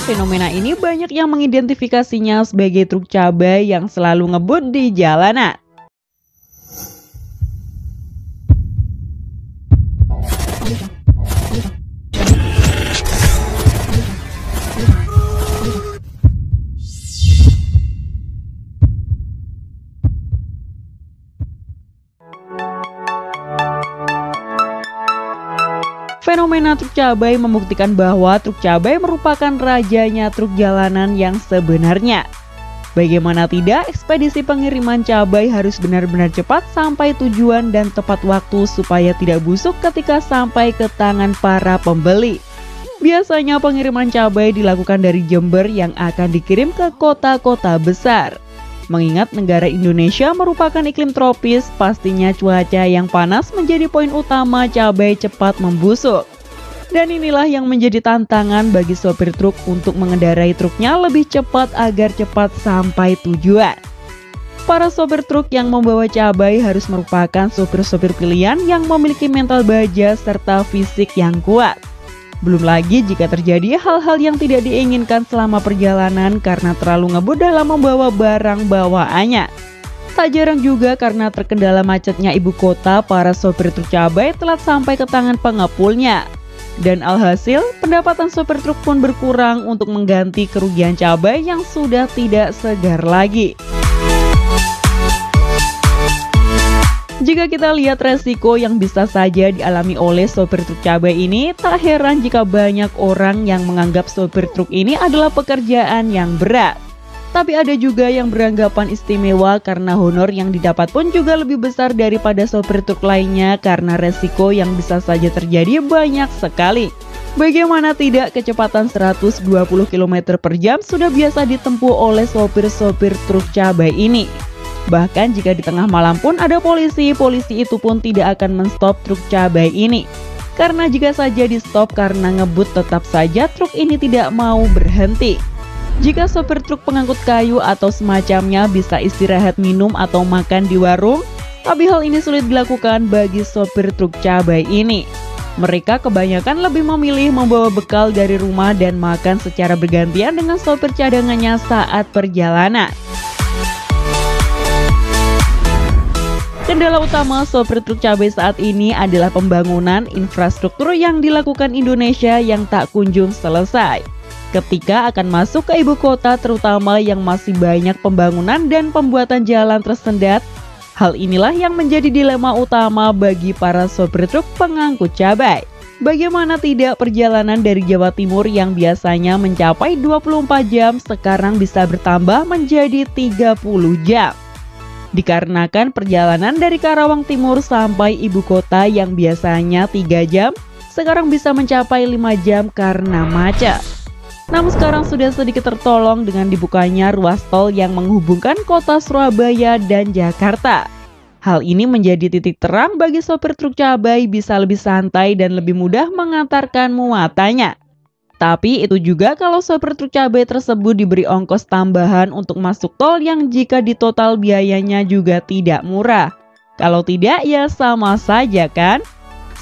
fenomena ini banyak yang mengidentifikasinya sebagai truk cabai yang selalu ngebut di jalanan. Fenomena truk cabai membuktikan bahwa truk cabai merupakan rajanya truk jalanan yang sebenarnya. Bagaimana tidak, ekspedisi pengiriman cabai harus benar-benar cepat sampai tujuan dan tepat waktu supaya tidak busuk ketika sampai ke tangan para pembeli. Biasanya pengiriman cabai dilakukan dari Jember yang akan dikirim ke kota-kota besar. Mengingat negara Indonesia merupakan iklim tropis, pastinya cuaca yang panas menjadi poin utama cabai cepat membusuk. Dan inilah yang menjadi tantangan bagi sopir truk untuk mengendarai truknya lebih cepat agar cepat sampai tujuan. Para sopir truk yang membawa cabai harus merupakan sopir-sopir pilihan yang memiliki mental baja serta fisik yang kuat. Belum lagi jika terjadi hal-hal yang tidak diinginkan selama perjalanan karena terlalu ngebut dalam membawa barang bawaannya. Tak jarang juga karena terkendala macetnya ibu kota, para sopir truk cabai telat sampai ke tangan pengepulnya. Dan alhasil, pendapatan sopir truk pun berkurang untuk mengganti kerugian cabai yang sudah tidak segar lagi. Jika kita lihat resiko yang bisa saja dialami oleh sopir truk cabai ini, tak heran jika banyak orang yang menganggap sopir truk ini adalah pekerjaan yang berat. Tapi ada juga yang beranggapan istimewa karena honor yang didapat pun juga lebih besar daripada sopir truk lainnya karena resiko yang bisa saja terjadi banyak sekali. Bagaimana tidak, kecepatan 120 km per jam sudah biasa ditempuh oleh sopir-sopir truk cabai ini. Bahkan jika di tengah malam pun ada polisi itu pun tidak akan menstop truk cabai ini. Karena jika saja di stop karena ngebut, tetap saja truk ini tidak mau berhenti. Jika sopir truk pengangkut kayu atau semacamnya bisa istirahat minum atau makan di warung, tapi hal ini sulit dilakukan bagi sopir truk cabai ini. Mereka kebanyakan lebih memilih membawa bekal dari rumah dan makan secara bergantian dengan sopir cadangannya saat perjalanan. Kendala utama sopir truk cabai saat ini adalah pembangunan infrastruktur yang dilakukan Indonesia yang tak kunjung selesai. Ketika akan masuk ke ibu kota, terutama yang masih banyak pembangunan dan pembuatan jalan tersendat, hal inilah yang menjadi dilema utama bagi para sopir truk pengangkut cabai. Bagaimana tidak, perjalanan dari Jawa Timur yang biasanya mencapai 24 jam sekarang bisa bertambah menjadi 30 jam. Dikarenakan perjalanan dari Karawang Timur sampai ibu kota yang biasanya 3 jam, sekarang bisa mencapai 5 jam karena macet. Namun sekarang sudah sedikit tertolong dengan dibukanya ruas tol yang menghubungkan kota Surabaya dan Jakarta. Hal ini menjadi titik terang bagi sopir truk cabai bisa lebih santai dan lebih mudah mengantarkan muatannya. Tapi itu juga kalau sopir truk cabai tersebut diberi ongkos tambahan untuk masuk tol yang jika ditotal biayanya juga tidak murah. Kalau tidak ya sama saja kan?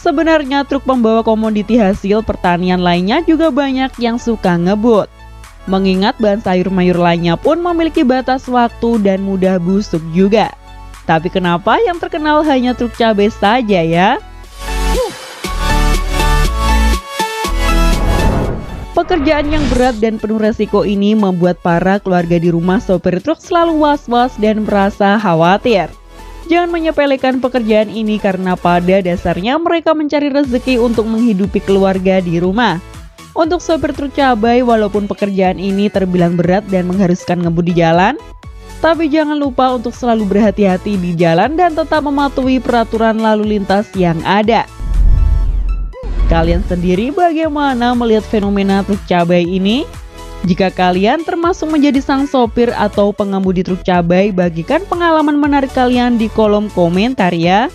Sebenarnya truk pembawa komoditi hasil pertanian lainnya juga banyak yang suka ngebut. Mengingat bahan sayur mayur lainnya pun memiliki batas waktu dan mudah busuk juga. Tapi kenapa yang terkenal hanya truk cabai saja ya? Pekerjaan yang berat dan penuh resiko ini membuat para keluarga di rumah sopir truk selalu was-was dan merasa khawatir. Jangan menyepelekan pekerjaan ini karena pada dasarnya mereka mencari rezeki untuk menghidupi keluarga di rumah. Untuk sopir truk cabai, walaupun pekerjaan ini terbilang berat dan mengharuskan ngebut di jalan, tapi jangan lupa untuk selalu berhati-hati di jalan dan tetap mematuhi peraturan lalu lintas yang ada. Kalian sendiri bagaimana melihat fenomena truk cabai ini? Jika kalian termasuk menjadi sang sopir atau pengemudi truk cabai, bagikan pengalaman menarik kalian di kolom komentar ya.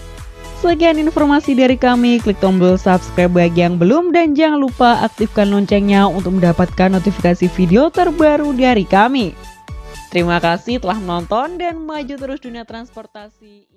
Sekian informasi dari kami, klik tombol subscribe bagi yang belum dan jangan lupa aktifkan loncengnya untuk mendapatkan notifikasi video terbaru dari kami. Terima kasih telah menonton dan maju terus dunia transportasi.